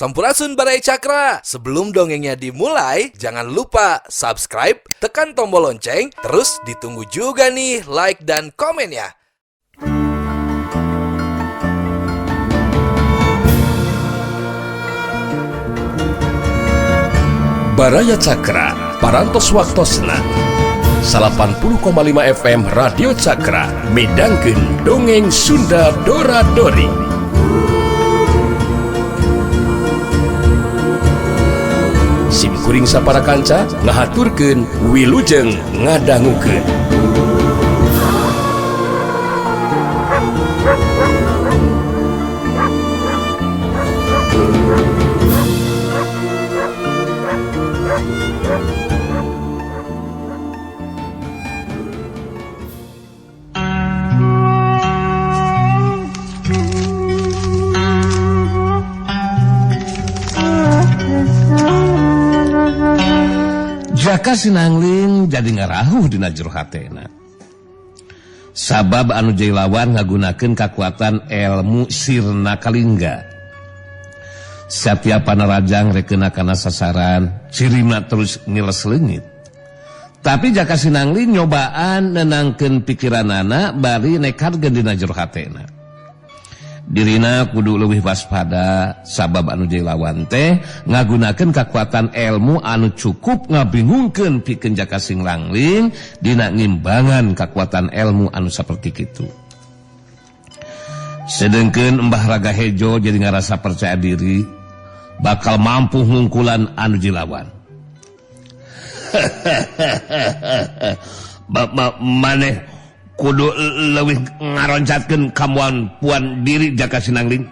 Sampurasun Barai Cakra. Sebelum dongengnya dimulai, jangan lupa subscribe, tekan tombol lonceng, terus ditunggu juga nih like dan komennya. Baraya Cakra, parantos waktosna 80,5 FM Radio Cakra, midangkeun dongeng Sunda Dora-Dori. Simkuring sapara kanca ngahaturkeun wilujeng ngadangukeun. Jaka Sinangling jadi ngarahuh dina jero hatena. Sabab anu jai lawan ngagunakeun kakuatan ilmu sirna kalingga. Satiap panarajang rekeuna kana sasaran, cirina terus ngiles leungit. Tapi Jaka Sinangling nyobaan nenangkeun pikiranana bari nekarkeun dina jero hatena. Dirina kudu leuwih waspada sabab anu jai lawan teh ngagunakeun kakuatan ilmu anu cukup ngabingungkeun pikeun Jaka Sinangling dina ngimbangan kakuatan ilmu anu saperti kitu. Sedengkeun Mbah Ragahejo jadi ngarasa percaya diri bakal mampu ngungkulan anu jai lawan. Maneh kudu leuwih ngaroncatkeun kamampuan diri Jaka Sinangling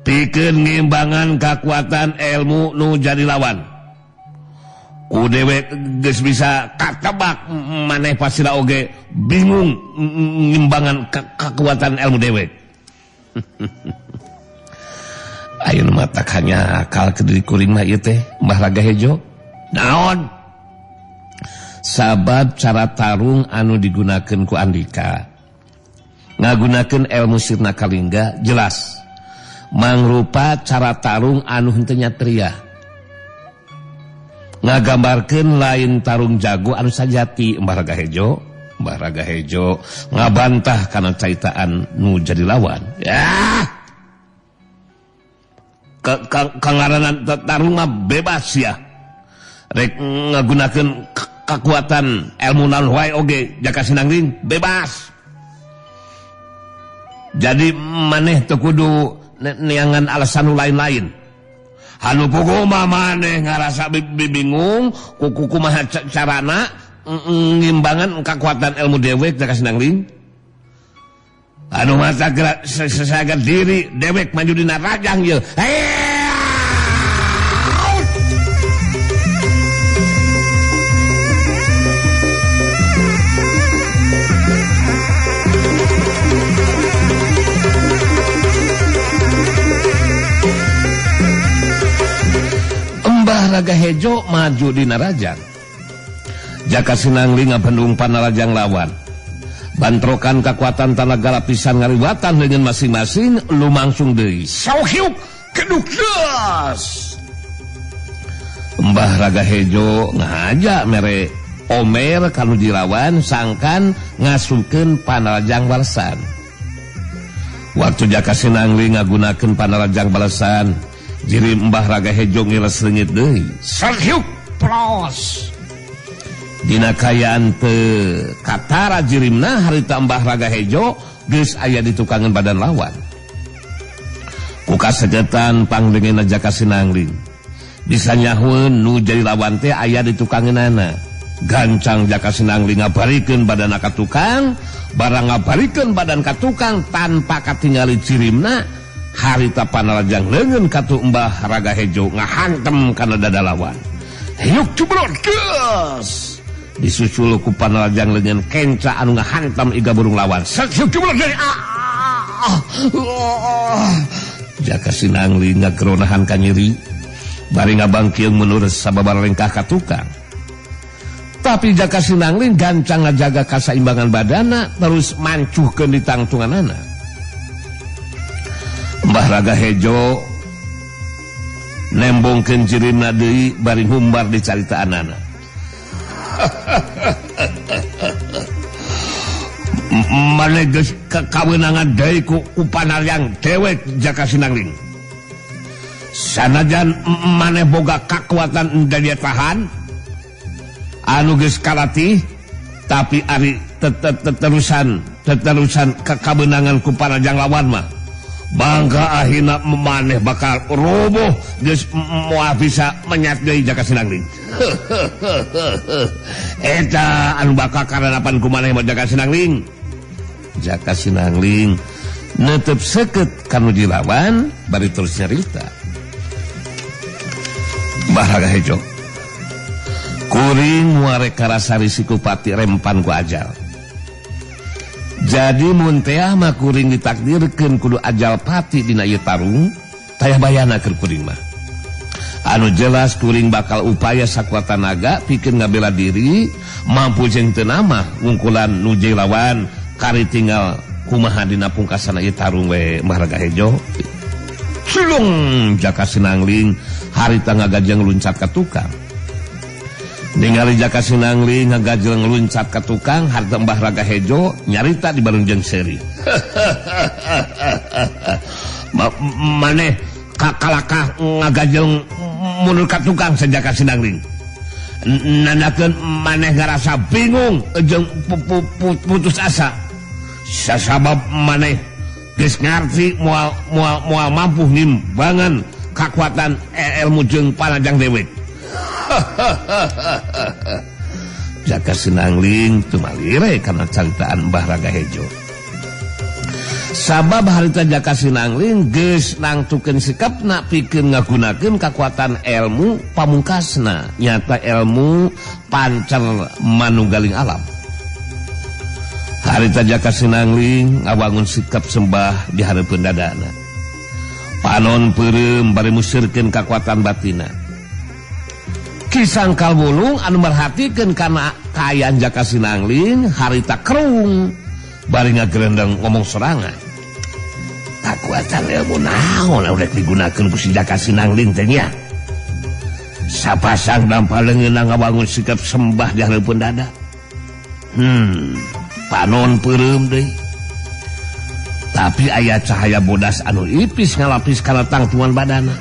pikeun ngimbangan kakuatan ilmu nu jadi lawan. Ku dewek geus bisa katebak maneh pasira oge bingung ngimbangan kakuatan ilmu dewek. Ayeuna mah tak hanya akal ke diri kuring mah ieu teh Mbah Ragahejo. Naon? Sabab cara tarung anu digunakeun ku Andika ngagunakeun ilmu sirna kalingga jelas mangrupa cara tarung anu henteu nyatria, ngagambarkeun lain tarung jago anu sajati. Mbah Ragahejo ngabantah kana caitaan nu jadi lawan. Ya kangaranan tarung mah bebas ya, rek ngagunakeun kekuatan ilmu naon wae oge Jaka Sinangling bebas. Jadi maneh teu kudu neangan alasan nu lain-lain. Anu puguh mah maneh ngarasa bingung kumaha carana ngimbangan kekuatan ilmu dewek Jaka Sinangling. Anu mah gerak sasagan diri dewek maju dina rajang ye. Ragahejo maju di narajang. Jaka Sinangling ngabendung panarajang lawan. Bantrokan kekuatan tanaga lapisan ngariwatan dengan masing-masing lumangsung deui. Sauhiuk keduk deus. Mbah Ragahejo ngahaja mere omer kanu dilawan sangkan ngasukeun panarajang balesan. Waktu Jaka Sinangling ngagunakeun panarajang balesan, jiri Mbah Ragahejo ngiles leungit deui. Sarhiuk pros. Dina kayaan teu katara jirimna harita Mbah Ragahejo geus aya di tukangan badan lawan. Ku kasegetan pangdengeunna Jaka Sinangling bisa nyahueun nu jadi lawan teh aya di tukangeunana. Gancang Jaka Sinangling ngabarikeun badan ka tukang, barang ngabarikeun badan ka tukang tanpa katingali jirimna. Harita panarajang leungeun katu Mbah Ragahejo ngahantem kana dada lawan. Hiuk cubrot geus. Disusul ku panarajang leungeun kenca anu ngahantam iga burung lawan. Hiuk cubrot deui. Jaka Sinangling ngageronahan ka nyeri bari ngabangkieung menurut sababar lengkah ka tukang. Tapi Jaka Sinangling gancang ngajaga kasaimbangan badana terus mancuhkeun di tangtunganana. Mbah Ragahejo nembongkeun jirina deui bari humbar dicaritaan maneh geus kakaweunangan deui ku Panaryang dewek Jaka Sinangling. Sanajan maneh boga kakuatan daya tahan anu geus kalatih, tapi ari teterusan kakabeunangan ku Panarjang lawan mah bangga ahina maneh bakal roboh geus moal bisa menyat deui Jaka Sinangling. Eta anu bakal karanapan ku maneh mah Jaka Sinangling. Jaka Sinangling netep seket kanu dilawan bari terus nyarita. Mbah Ragahejo kuring muarek karasari sikupati rempan ku ajal. Jadi mun teh mah kuring ditakdirkeun kudu ajal pati dina ieu tarung, taya bayana keur kuring mah. Anu jelas kuring bakal upaya sakuat tenaga pikeun ngabela diri, mampu jeung teu namah ngungkulan nuju lawan kari tinggal kumaha dina pungkasan ieu tarung we Mbah Ragahejo. Sulung Jaka Sinangling harita ngagajeng luncat ka tukang. Ningali Jaka Sinangling ngagajeng luncat ka tukang, harita Mbah Ragahejo nyarita di bareng jeung Seri. Maneh kalakah ngagajeng mundur ka tukang Jaka Sinangling. Nandakeun maneh ngarasa bingung jeung putus asa. Sasabab maneh geus ngarti moal mampu nimbangan kakuatan ilmu jeung Panarjang dewek. Jaka Sinangling teu malire kana caritaan Mbah Ragahejo. Sabab harita Jaka Sinangling geus nangtukeun sikapna pikeun ngagunakeun kakuatan ilmu pamungkasna, nyata ilmu pancer manunggaling alam. Harita Jaka Sinangling ngawangun sikap sembah di hareupeun dadana. Panon peureum bari musirkeun kakuatan batina. Kisang kalbulung anu merhatikeun kana kaayaan Jaka Sinangling harita kerung bari ngagerendeng ngomong sorangan. Kakuatan ilmu naon anu rek digunakeun ku si Jaka Sinangling teh nya? Sapasang dampaleungeunna ngawangun sikap sembah di hareupeun dada. Panon peureum deui. Tapi aya cahaya bodas anu ipis ngalapis kana tangtungan badana.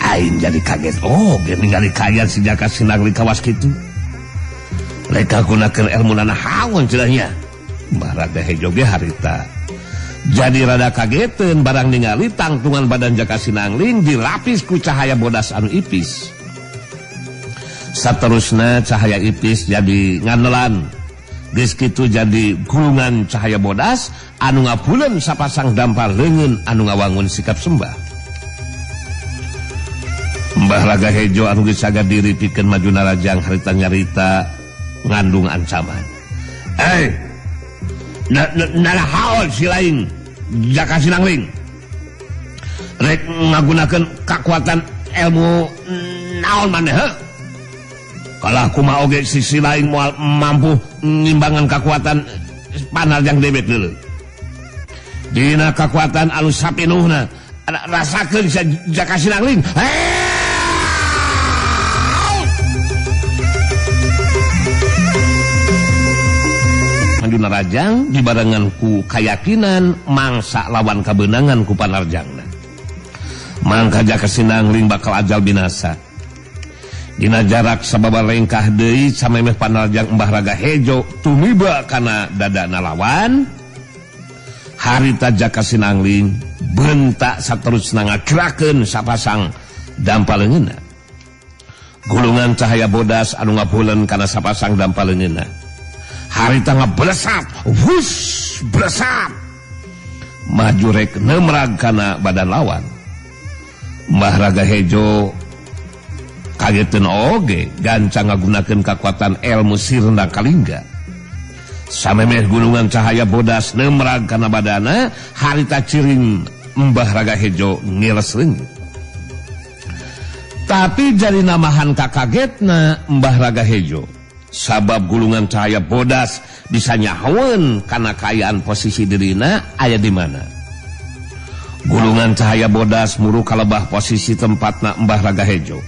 Aing jadi kaget oge ningali kaayaan si Jaka Sinangling kawas kitu. Leka gunakeun ilmunana nahaon cenah. Mbah Ragahejo ge harita jadi rada kageteun barang ningali tangtungan badan Jaka Sinangling dilapis ku cahaya bodas anu ipis. Saterusna cahaya ipis jadi nganelan. Geus kitu jadi gulungan cahaya bodas anu ngapuleun sapasang dampal leungeun anu ngawangun sikap sembah. Mbah Ragahejo anu geus jaga diri pikeun maju narajang harita nyarita ngandung ancaman. Narahaon si lain Jaka Sinangling rek ngagunakeun kakuatan ilmu naon maneh heuh? Kalah kumaha oge sisi lain moal mampu ngimbangan kakuatan Panarjang dewek deuleu. Dina kakuatan anu sapinuhna rasakeun Jaka Sinangling. Maju narajang dibarengan ku kayakinan mangsa lawan kabeunangan ku Panarjangna. Mangka Jaka Sinangling bakal ajal binasa. Dina jarak sababa lengkah deui samemeh Panarjang Mbah Ragahejo tumiba kana dadana lawan, harita Jaka Sinangling bentak saterusna ngagerakeun sapasang dampaleungeunna. Gulungan cahaya bodas anu ngapuleun kana sapasang dampaleungeunna. Harita ngablesat, wuss, blesat. Maju rek nemrag kana badan lawan. Mbah Ragahejo kageteun oge gancang ngagunakeun kakuatan ilmu sirna kalingga. Samemeh gulungan cahaya bodas nemrag kana badana, harita ciring Mbah Ragahejo ngiles leungit. Tapi jadi namahan kakagetna Mbah Ragahejo. Sabab gulungan cahaya bodas bisa nyahoeun kana kaayaan posisi dirina aya di mana. Gulungan cahaya bodas muru kalebah posisi tempatna Mbah Raga Hejo.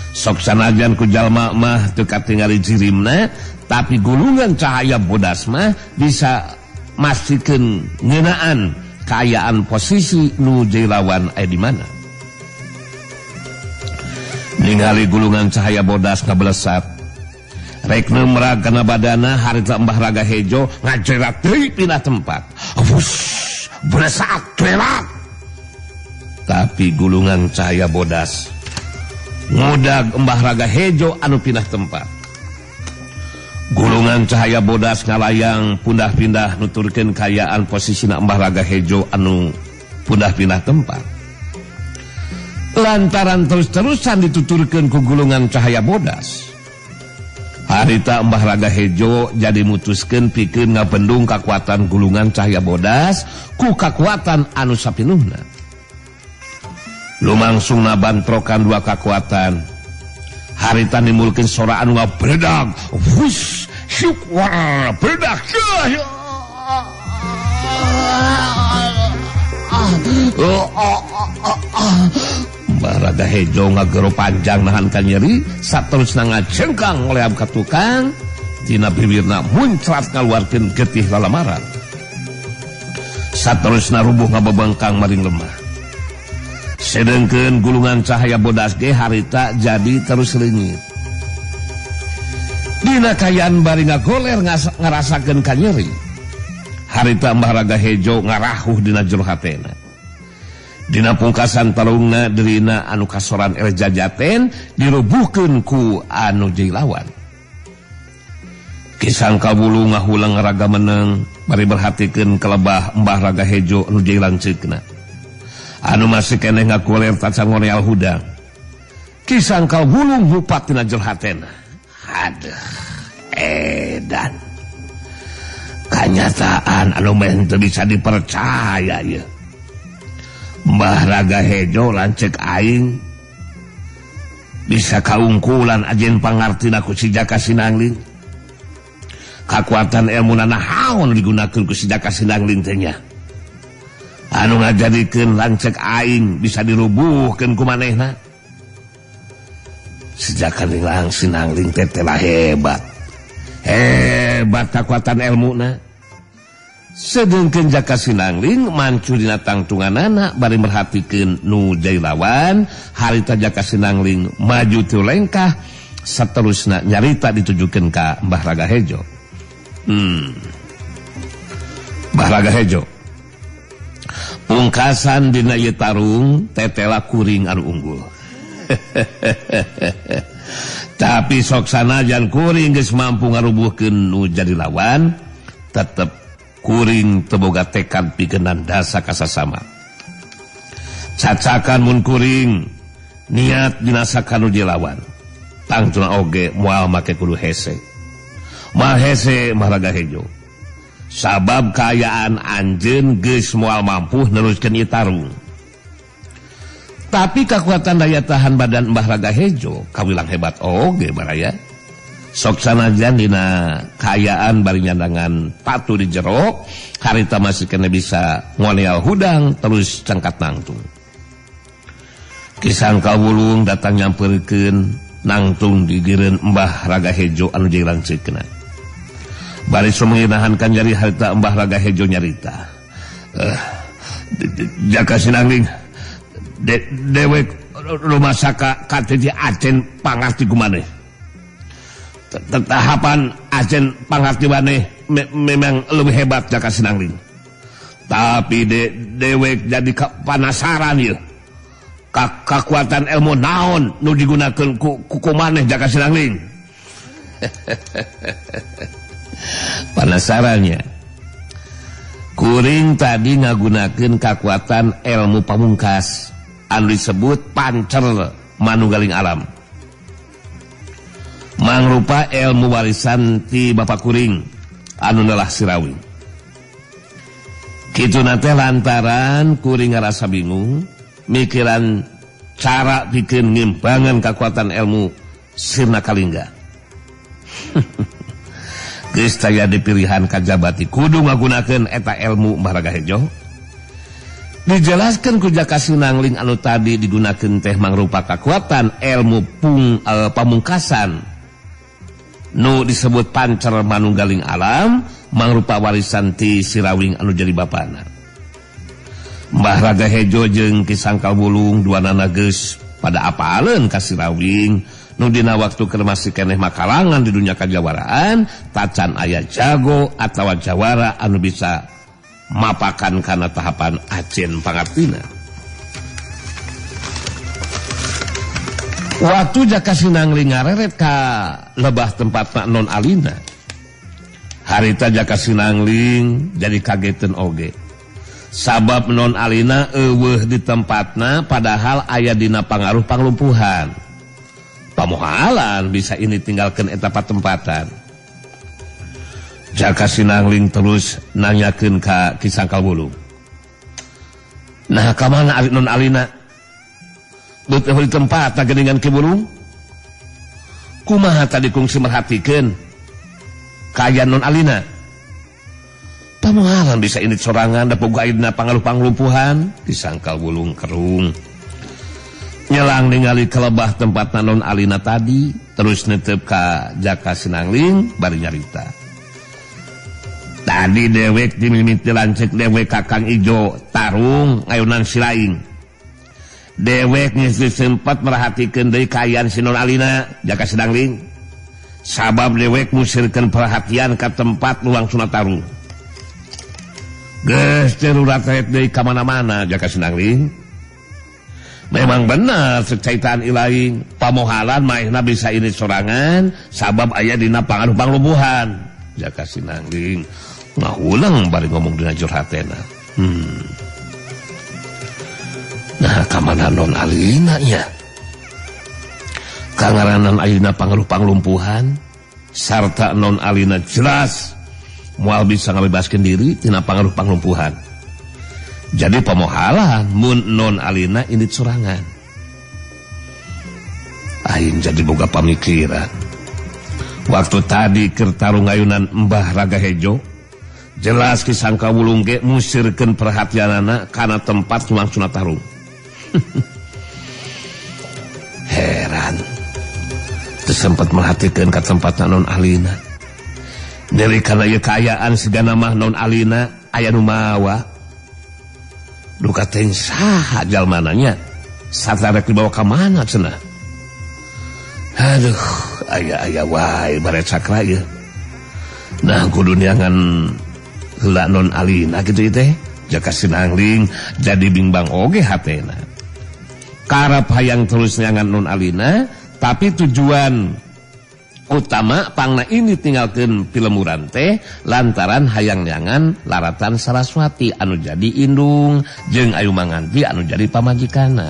Sok sanajan ku jalma mah teu katingali jirimna, tapi gulungan cahaya bodas mah bisa mastikeun ngeunaan kaayaan posisi nu Jailawan aya di mana. Ningali gulungan cahaya bodas ngablesat, rek nemrag kana badana harita Mbah Raga Hejo ngajerat deui pindah tempat. Wush, blesat lewat. Tapi gulungan cahaya bodas ngodag Mbah Raga Hejo anu pindah tempat. Gulungan cahaya bodas ngalayang pundah-pindah nuturkeun kayaan posisina Mbah Raga Hejo anu pundah-pindah tempat. Lantaran terus-terusan dituturkeun ku gulungan cahaya bodas, harita Mbah Raga Hejo jadi mutuskeun pikeun ngabendung kakuatan gulungan cahaya bodas ku kakuatan anu sapinuhna. Lumangsungna bantrokan dua kakuatan, harita nimulkeun sora anu ngabredag. Wush, syuk, wah, bredag. Mbah Raga Hejo ngagero panjang nahan ka nyeri, saterusna ngajengkang ngeleam ka tukang, tina bibirna muncrat ngaluarkeun getih lalamaran. Saterusna rubuh ngabebengkang maring lemah. Sedengkeun gulungan cahaya bodas ge harita jadi terus leungit. Dina kayaan bari ngagoler ngarasakeun ka nyeri, harita Mbah Raga Hejo ngarahuh dina jero hatena. Dina pungkasan talungna derina anu kasoran Jajaten dirubuhkeun ku anu Jailawan. Kisang kabulu ngahulang raga meneng bari berhatikeun kelebah Mbah Raga Hejo anu jailanceukna. Anu masih keneh ngagoler tacan ngoreal hudang. Kisang kabulu hupat dina jero hatena. Aduh, edan. Kanyataan anu meh teu bisa dipercaya ya. Mbah Raga Hejo lanceuk aing bisa kaungkulan ajen pangartina ku si Jaka Sinangling. Kakuatan ilmuna nahaon digunakeun ku si Jaka Sinangling teh nya. Anu ngajadikeun lanceuk aing bisa dirubuhkeun ku manehna. Si Jaka Sinangling teh telah hebat. Hebat kakuatan ilmuna. Sedengkeun Jaka Sinangling mancu dina tangtunganana bari merhatikeun nu Jailawan, harita Jaka Sinangling maju teu lengkah, saterusna nyarita ditujukeun ka Mbah Raga Hejo. Mbah Raga Hejo pungkasan dina ieu tarung tetela kuring anu unggul. Tapi sok sanajan kuring geus mampu ngarubuhkeun nu Jailawan, tetep kuring teu boga tekad pikeun nandasa kasasama. Cacakan mun kuring niat dinasakan nu Jailawan, tangtuna oge moal make kudu hese. Moal hese Mbah Raga Hejo. Sabab kaayaan anjeun geus moal mampu neruskeun ieu tarung. Tapi kakuatan daya tahan badan Mbah Raga Hejo kawilang hebat oge baraya. Sok sanajan dina kaayaan bari nyandangan patu di jero, harita masih kena bisa ngoneal hudang terus cangkat nangtung. Kisang kawulung datang nyamperkeun nangtung digireun Mbah Raga Hejo anu jailanceukna. Bari sumenginahankan jari harita Mbah Raga Hejo nyarita. Jaka Sinangling dewek rumah saka katiti Acen pangarti kumaneh. Tahapan Acen pangarti maneh memang lebih hebat Jaka Sinangling. Tapi dewek jadi panasaran ya. Kekuatan ilmu naon nu digunakeun ku maneh Jaka Sinangling. Penasarannya, kuring tadi ngagunakeun kekuatan ilmu pamungkas anu disebut pancer manunggaling alam. Mangrupa ilmu warisan ti bapak kuring anu neulah Sirawi. Kituna teh lantaran kuring ngarasa bingung mikiran cara pikeun ngimbangan kekuatan ilmu sirna Kalingga. Geus taya dipilihan kajabati kudu ngagunakeun eta ilmu Mbah Raga Hejo. Dijelaskan ku Jaka Sinangling anu tadi digunakan teh mangrupa kekuatan ilmu pamungkasan nu disebut pancer manunggaling alam mangrupa warisan ti Sirawing anu jadi bapana. Mbah Raga Hejo jeung Ki Sangkal Wulung duanana geus pada apaleun ka Sirawing nu dina waktu keur masih keneh makalangan di dunia kajawaraan tacan aya jago atawa jawara anu bisa mapakan kana tahapan Acen pangartina. Waktu Jaka Sinangling ngareret ka lebah tempatna non alina, harita Jaka Sinangling jadi kageteun oge. Sabab non alina eueuh di tempatna padahal aya dina pangaruh panglumpuhan. Pamohalan bisa ini tinggalkan eta patempatan. Jaka Sinangling terus nanyakeun ka Ki Sangkal Wulung. Nah, ka mana ari non alina? Beuteul di tempat geuningan Ki Wulung. Kumaha tadi kungsi merhatikeun ka aya non alina? Pamohalan bisa ini sorangan da boga ayeuna pangaruh panglumpuhan. Ki Sangkal Wulung kerung. Nyelang ningali kelebah tempatna non alina tadi, terus netep ka Jaka Sinangling bari nyarita. Tadi dewek dimimiti lancek dewek Kakang Ijo tarung ngayunan Silaing. Dewek geus sempat merhatikeun deui kaayaan si non alina Jaka Sinangling. Sabab dewek musirkeun perhatian ka tempat luang sunat tarung. Geus darurat deui ka mana-mana Jaka Sinangling. Memang benar secaitaan ilaing pamohalan maehna bisa ini sorangan sabab aya dina pangaruh panglumpuhan. Jaka Sinangling ngahulang bari ngomong dina curhatena. Nah, kamana non alina nya? Kangaranan ayeuna pangaruh panglumpuhan sarta non alina jelas moal bisa ngabebaskeun diri tina pangaruh panglumpuhan. Jadi pamohalan mun non alina ini sorangan. Aing jadi boga pamikiran. Waktu tadi keur tarung ngayunan Mbah Raga Hejo, jelas Ki Sangkal Wulung ge musirkeun perhatianana kana tempat langsung tarung. Heran. Teu sempat merhatikeun ka tempat non alina. Dari kana ieu kaayaan sigana mah non alina aya nu mawa. Duka teh saha jalmananya? Satarek dibawa ka mana cenah? Aduh, aya wae baret sakra ieu. Nah, kudu niangan heula non alina kitu teh. Jaka Sinangling jadi bimbang oge hatena. Karep hayang terus niangan non alina, tapi tujuan utama pangna ini tinggalkeun pilemuran teh lantaran hayang niangan laratan Saraswati anu jadi indung jeung Ayu Manganti anu jadi pamajikana.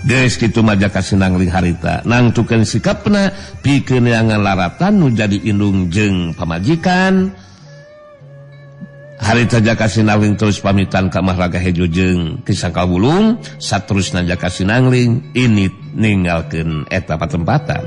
Geus kitu mah Jaka Sinangling harita nangtukeun sikapna pikeun niangan laratan nu jadi indung jeung pamajikan. Harita Jaka Sinangling terus pamitan ka Mbah Raga Hejo jeung Ki Sangkal Wulung, saterusna Jaka Sinangling ini ninggalkeun eta patempatan.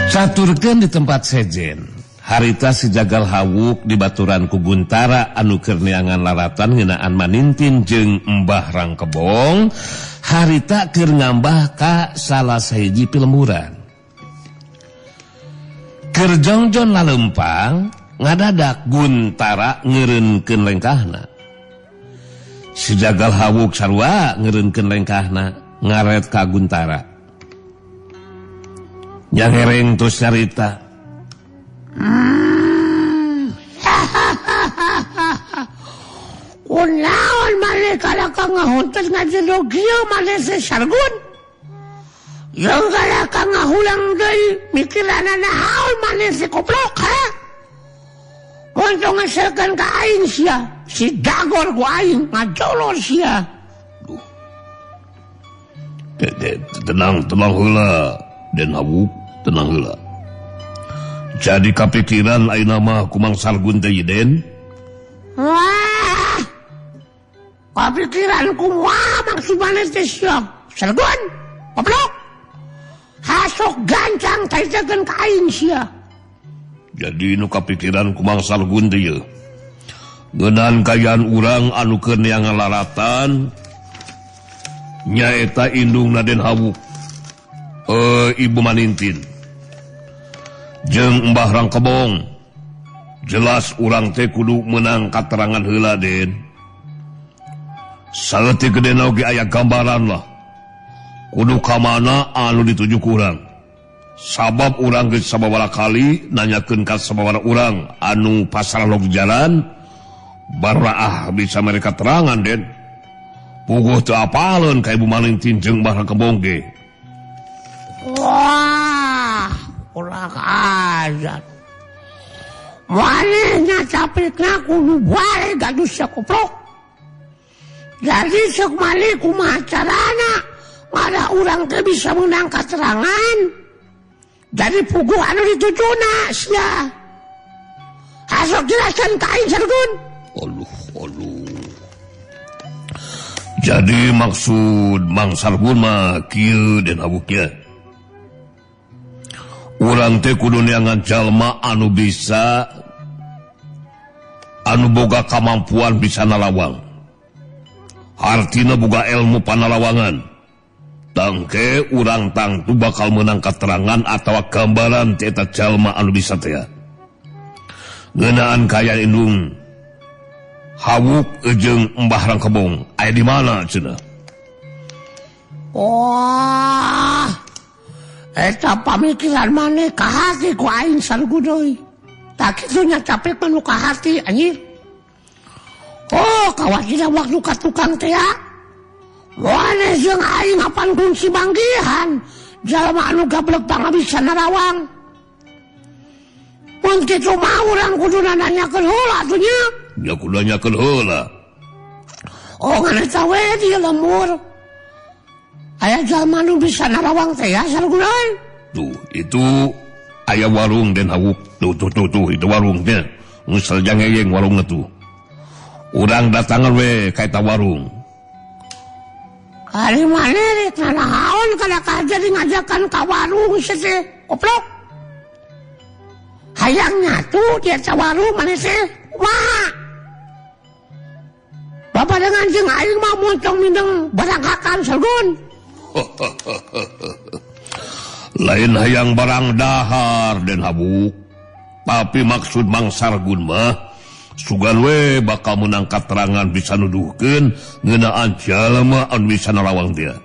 Caturkeun di tempat sejen. Harita si Jagal Hawuk di baturan ku Guntara anu keur neangan laratan ngeunaan Manintin jeung Mbah Rangkebong. Harita keur ngambah ka salah sahiji pilemuran. Keur jongjon lalempang ngadadak Guntara ngeureunkeun lengkahna. Si Jagal Hawuk sarua ngeureunkeun lengkahna ngaret ka Guntara. Yang hereng tos carita. Kunaon maneh kada ka ngahontos ngajedog ieu maneh se sargun. Yang kada ka ngahulang deui mikiranna naon maneh se koplok ha. Konco ngasekeun ka aing sia, si dagor ku aing ngajolor sia. Tenang heula, Den Hawuk. Tenang heula. Jadi kapikiran ayeuna mah kumang Sargun teh Den? Wah, kapikiran kumaha maksud maneh teh sia? Sargun, goblok. Hasok gancang taitakeun ka aing sia. Jadi nu kapikiran kumang Sargun teh ieu. Ngeunaan kayaan urang anu keur neangan laratan nyaeta indungna Den Hawuk. Ibu Manintin. Jeung Mbah Rangkebong. Jelas urang teh kudu meunang katerangan heula Den. Saleutik gedena oge aya gambaran lah. Kudu ka mana anu dituju ku urang. Sabab urang geus sababaraha kali nanyakeun ka sababaraha urang anu pasaralog jalan baraah bisa mereka terangan Den. Puguh teu apaleun ka Ibu Manintin jeung Mbah Rangkebong ge. Wah, ulah ajar. Manehnya capitna kudu bae gaduh sia goblok. Jadi sok malih kumaha carana ngada urang teh bisa meunang katerangan. Jadi puguh anu ditujuna sia. Hasok jelaskeun ka aing Sargun. Aluh. Jadi maksud Mang Sargun mah kieu Den Hawuknya. Urang teh kudu neangan jalma anu bisa anu boga kamampuan bisa nalawang. Artina boga ilmu panalawangan. Tangke urang tangtu bakal meunang katerangan atawa gambaran ti eta jalma anu bisa teh. Ngeunaan kaya indung Hawuk jeung Mbah Rangkebong aya di mana cenah? Wah, eta pamikiran maneh ka hati ku aing Sargun deui. Tak kitu nya capek manu ka hati anjir. Oh, kawatina waktu ka tukang teh. Maneh jeung aing hapan kunci manggihan. Jalma anu gablek banget bisa narawang. Mun kitu mah urang kudu nanyakeun heula atuh nya. Ya kudu nanyakeun heula. Oh, ngana cawe di lemur. Aya jalma anu bisa narawang teh ya Sargun euy. Tuh, itu aya warung Den Hawuk. Tuh, itu warungnya. Nusel jangeyeng warungnya tuh. Urang datangan we ka eta warung. Ari maneh rek nanaon kana ka jadi ngajakan ka warung teh goblok. Hayang nyatu di eta warung maneh teh. Wah. Bapak dengan jeung aing mah moncong mindeng barang hakan Sargun. Lain hayang barang dahar Den Hawuk. Tapi maksud Mang Sargun mah sugan we bakal meunang katerangan bisa nuduhkeun ngeunaan jalma anu bisa narawang dia.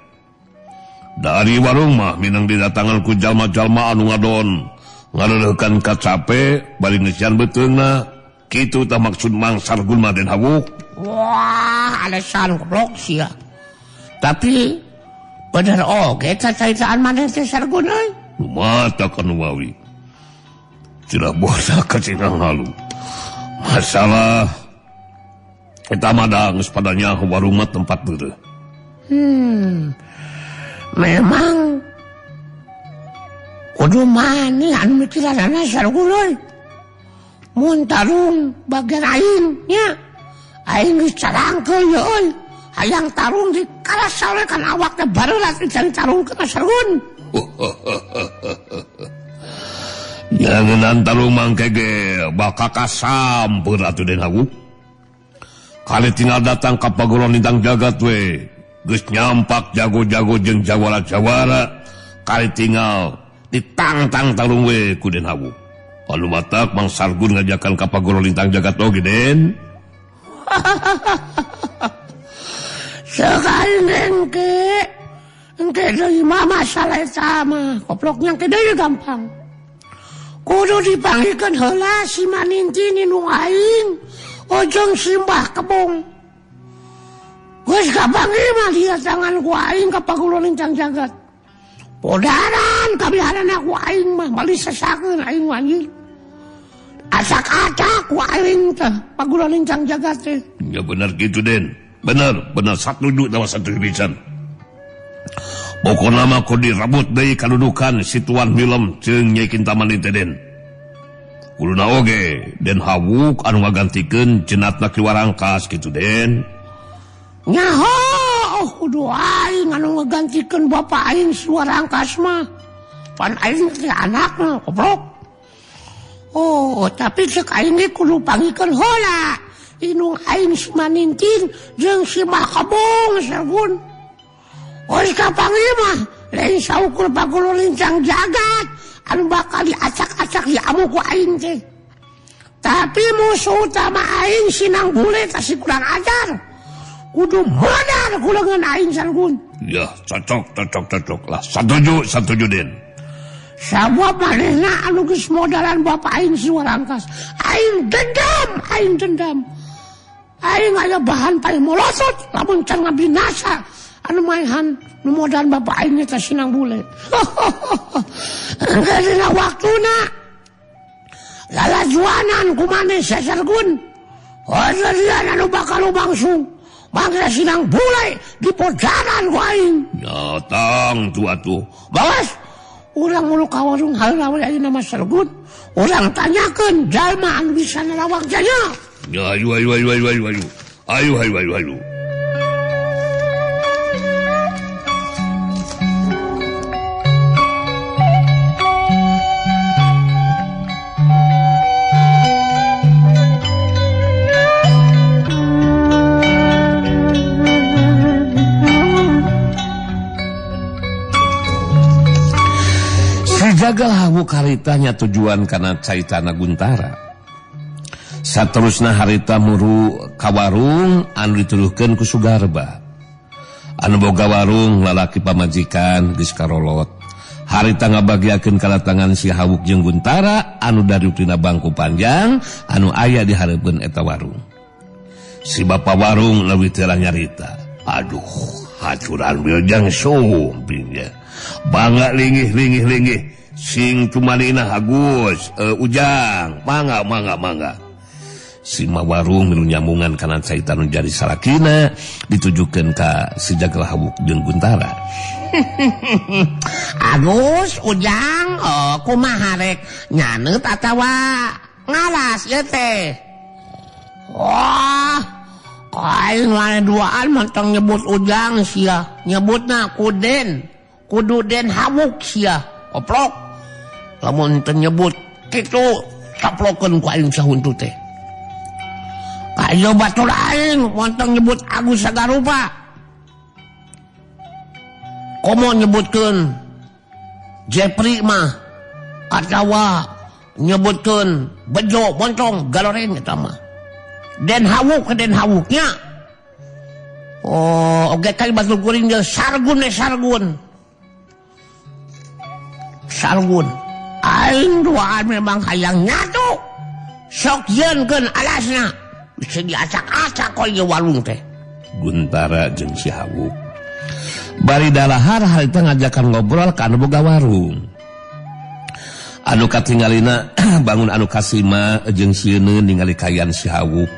Dari warung mah minang didatangan ku jalma-jalma anu ngadon ngaleuleukkan kacape bari ngeusian beuteungna. Kitu tah maksud Mang Sargun mah Den Hawuk. Wah, alasan goblok sia. Tapi bener oge cacaitaan maneh teh Sargun euy. Mata kan wawi. Tidak bosa kacinang halu. Masalah eta mah da geus padanya warung mah tempat beureuh. Memang kudu maneh anu mikiranna Sargun euy. Mun tarung bagian aing nya. Aing geus carangkeun euy. Hayang tarung di karasal kan awak teh bareulas dicari tarung kana Sargun. Jangan tarung mangke ge bakal kasampeur atuh Den Hawuk. Kali tinggal datang ka paguron lintang jagat we. Geus nyampak jago-jago jeung jawara-jawara. Kali tinggal ditangtang tarung we ku Den Hawuk. Anu matak Mang Sargun ngajakan ka paguron lintang jagat oge Den. Sekali engke deui mah masalah eta mah gobloknya engke deui gampang. Kudu dipanggilkeun heula si Manintin nu aing ojong si Mbah Kebong. Geus kapanggil mah dia tangan ku aing ka paguron lintang jagat. Podaran kabiharana ku aing mah bali sasakeun aing anjing. Acak-acak ku aing teh paguron lintang jagat teh. Ya benar gitu Den. Benar satu duduk sama satu bican. Pokona mah kudu dirabut deui kadudukan si Tuan Milem jeung Nyai Kintaman Teden. Kuduna oge Den Hawuk anu ngagantikeun cenatna Ki Warangkas kitu Den. Nyaho, kudu aing anu ngagantikeun bapak aing si Warangkas mah. Pan aing teh anakna goblok. Oh, tapi cek aing ge kudu panggikeun heula. Inung aing si Manintin jeung si Makabong sargun. Ois kapanggih mah lain saukur pakulo lincang jagat anu bakal diacak-acak di amu ku aing teh. Tapi musuh utama aing sinang bule tasih kurang ajar. Kudu modal kulengan aing sargun. Ya, cocok lah. Setuju Den. Sabab manehna anu geus modalan bapak aing si Warangkas. Aing dendam. Aing aya bahan pae molosot lamun can ngabinasa. Anu maihan nu modalan bapak aing teh sinang bule. Engke dina waktuna lalajuanan ku maneh sasargun. Hajalian anu bakal lumangsung. Mangga sinang bule di pojaran ku aing. Ya tang tu atuh. Bawas, urang mulu ka warung haeula we ayeuna mah sargun. Urang tanyakeun jalma anu bisa nerawang jaya. Ya ayo. Ayo. Jagal Hawuk haritanya tujuan kana caitana Guntara. Saterusna harita muru ka warung anu dituduhkeun ku Sugarba. Anu boga warung lalaki pamajikan geus karolot. Harita ngabagiakeun kalatangan si Hawuk jeung Guntara anu dari tina bangku panjang anu aya di hareupeun eta warung. Si bapa warung leuwih teu nyarita. Aduh, hacuran Wilujeng sumpingnya. Bangga lingih. Sing tumanina Agus, Ujang, mangga. Si mawarung milu nyambungan kanan caitan nu jadi salakina ditujukeun ka si Jagal Hawuk jeung Guntara. Agus, Ujang, kumaha rek nyaneut atawa ngalas ieu teh? Wah, aing lain duaan mantang nyebut Ujang sia, nyebutna kudu Den Hawuk sia, goblok. Lamun teu nyebut kitu caplokeun ku aing sahuntu teh. Kayo batur aing montong nyebut Agus Sagarupa. Komo nyebutkeun Jepri mah atawa nyebutkeun Bejo montong Galoren eta mah. Den Hawuk ke Den Hawuknya. Oh, oge kali batur kuring jeung Sargun. Aing duaan memang hayang nyatu. Sok yeunkeun alasna. Bisa diacak-acak kol ieu warung teh. Guntara jeung si Hawuk bari dalahar harita ngajakan ngobrol ka anu boga warung. Anu katinggalina bangun anu kasima jeung sieun ningali kayan si Hawuk.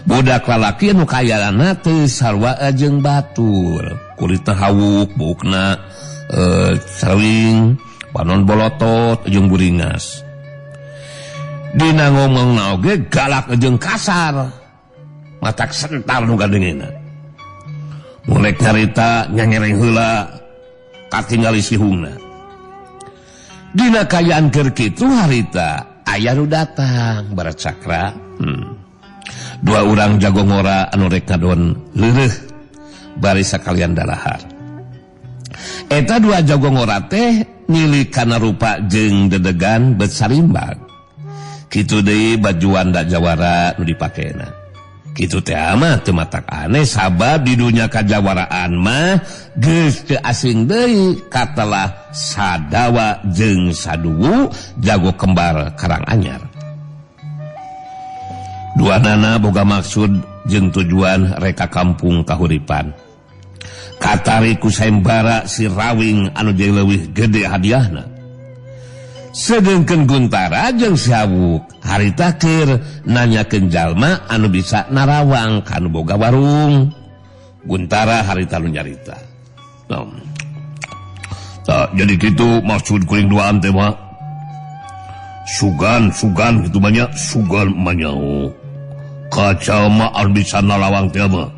Budak lalaki anu kayana teh sarwa jeung batur. Kulitna Hawuk, buukna saring panon bolotot jeung buringas. Dina ngomongna oge galak jeung kasar. Matak sentar nu gadengeuna. Mulek nyarita nyangereng heula katingali si hungna. Dina kayaan keur kitu harita aya nu datang barat cakra. Dua urang jago ngora anu rek ngadon leureuh bari sakalian dalahar. Eta dua jago ngora teh nilih kana rupa jeung dedegan beut sarimbang. Kitu deui baju wanda jawara nu dipakena. Kitu teh mah teu matak aneh sabab di dunya kajawaraan mah geus teu asing deui katalah Sadawa jeung Saduwu jago kembar Karang Anyar. Duanana boga maksud jeung tujuan reka kampung kahuripan. Katari ku sayembara si Rawing anu jeung leuwih gede hadiahna. Sedengkeun Guntara jeung si Hawuk harita keur nanyakeun jalma anu bisa narawang ka anu boga warung. Guntara harita nu nyarita. Jadi gitu maksud kuring duaan teh mah sugan gitu banyak sugan manyau kacau mah anu bisa nalawang teh mah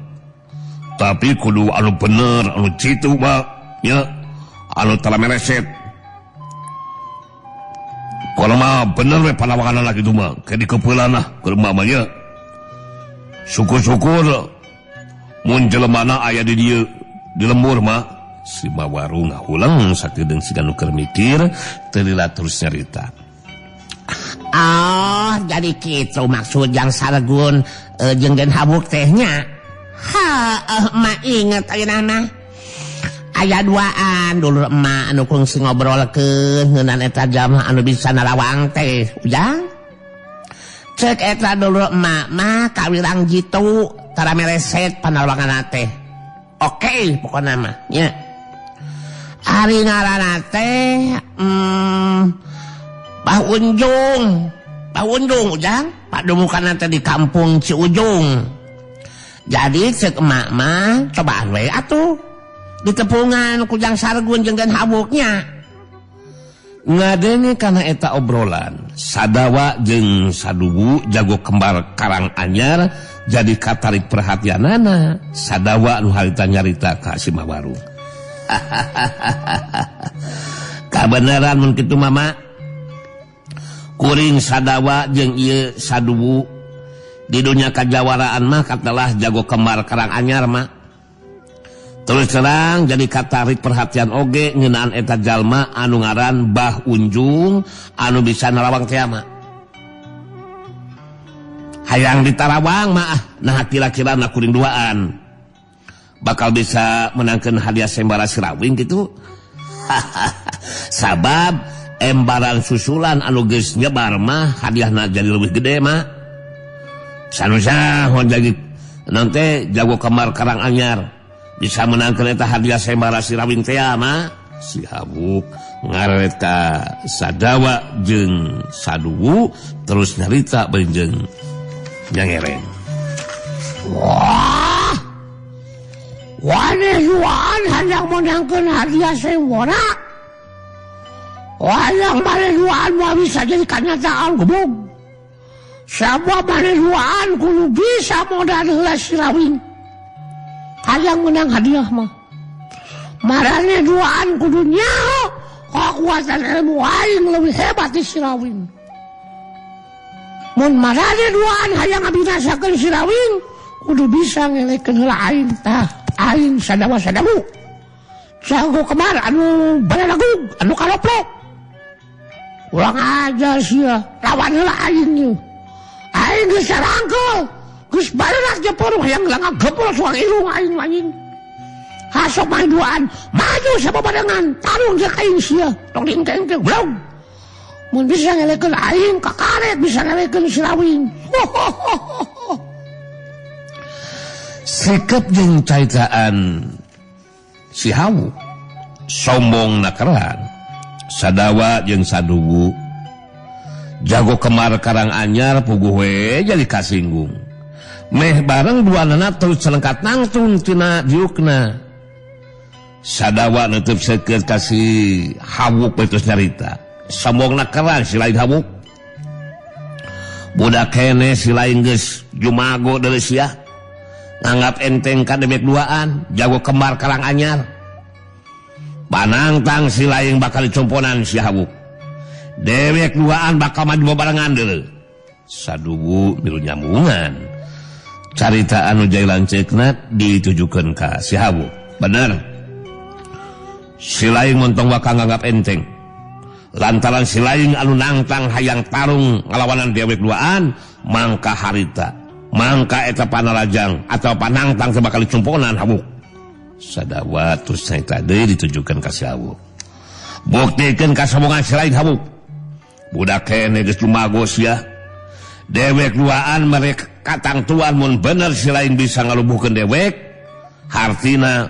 tapi kudu anu bener anu citu mah nya anu tara mereset kalau mah bener we panawangan lagi itu mah kayak di kepeulan lah keur mamanya syukur-syukur mun jelemana aya di dieu di lembur mah si Mawaru ngahulang sakedeung siga nu keur mikir teu lila terus nyarita. Oh, jadi kitu maksud yang Sargun jeung Den Habuk teh nya. Mah inget ayeuna mah. Aya duaan dulu emak anu kungsi ngobrolkeun ngeunaan eta jalma anu bisa nalawang teh. Ujang. Cek eta dulu emak mah kawirang jitu tara mereset panalwanganna teh. Oke, pokona mah nya. Ari ngaranna teh Pak Unjung Ujang Pak Dumukan teh di kampung Ciujung. Jadi ceuk emak mah cobaan we atuh ditepungan ku Jang Sargun jeung Den Habuknya. Ngadenge kana eta obrolan Sadawa jeung Saduwu jago kembar Karang Anyar jadi katarik perhatianana Sadawa nu harita nyarita ka si Mawaru. Kabeneran mun kitu mama kuring Sadawa jeung ieu Saduwu di dunia kajawaraan mah katalah jago kembar Karang Anyar mah terus terang jadi katarik perhatian oge ngeunaan eta jalma anu ngaran Bah Unjung anu bisa nalawang teh mah hayang ditarawang mah nah kira-kira na kuring duaan bakal bisa menangkan hadiah sembara sirawing gitu. Sabab embaran susulan anu geus nyebar mah hadiahna jadi lebih gede mah. Sanusa hon jadi nanti jago kembar Karang Anyar bisa menangkan eta hadiah sembara sirawing teh mah. Si Habuk ngaret ka Sadawa jeung Saduwu terus nyarita beunjeung nyangereng. Wah, wanesuan hayang menangkan hadiah sembara. Hayang manesuan mah bisa jadi kenyataan gebog. Sabab manesuan kudu bisa modal heula sirawing. Hayang menang hadiah mah. Marane duaan kudu nyaho kekuatan ilmu aing lebih hebat di sirawing. Mun marane duaan hayang ngabinasakeun sirawing kudu bisa ngelekeun heula aing tah. Aing Sadawa-Sadawu jago kembar anu balalagung anu kaloplok ulang aja sia lawan heula aing ieu aing geus sarangkeul geus barenak jepur hayang langak gepul suang irung aing hasok main duaan maju sababarengan tarung jeung aing sia tong dingkeng blog mun bisa ngelekeun aing kakaret bisa ngelekeun sirawing. Sikap jeung caitaan si Habuk sombong nakeran Sadawa jeung Saduwu jago kembar Karang Anyar puguh we jadi kasinggung meh bareng duanana terus celengkat nangtung tina diukna. Sadawa neuteub seukeut ka si Habuk terus nyarita sombong nakeran si lain Habuk budak kene si lain geus jumago deui sia nganggap enteng ka dewek duaan jago kembar Karang Anyar panangtang si laing bakal dicomponan si Habuk dewek duaan bakal maju barengan deuleu. Saduwu milu nyambungan carita anu jai lanceukna ditujukeun ka si Habuk bener si laing montong bakal nganggap enteng lantaran si laing anu nangtang hayang tarung ngalawanan dewek duaan mangka harita mangka eta panarajang atau panangtang teh bakal dicumponan Habuk. Sadawa terus cerita deui ditujukeun ka si Habuk buktikeun kasombongan si lain Habuk budak kene geus lumago sia dewek duaan merek katang tuan mun bener si lain bisa ngalubuhkeun dewek hartina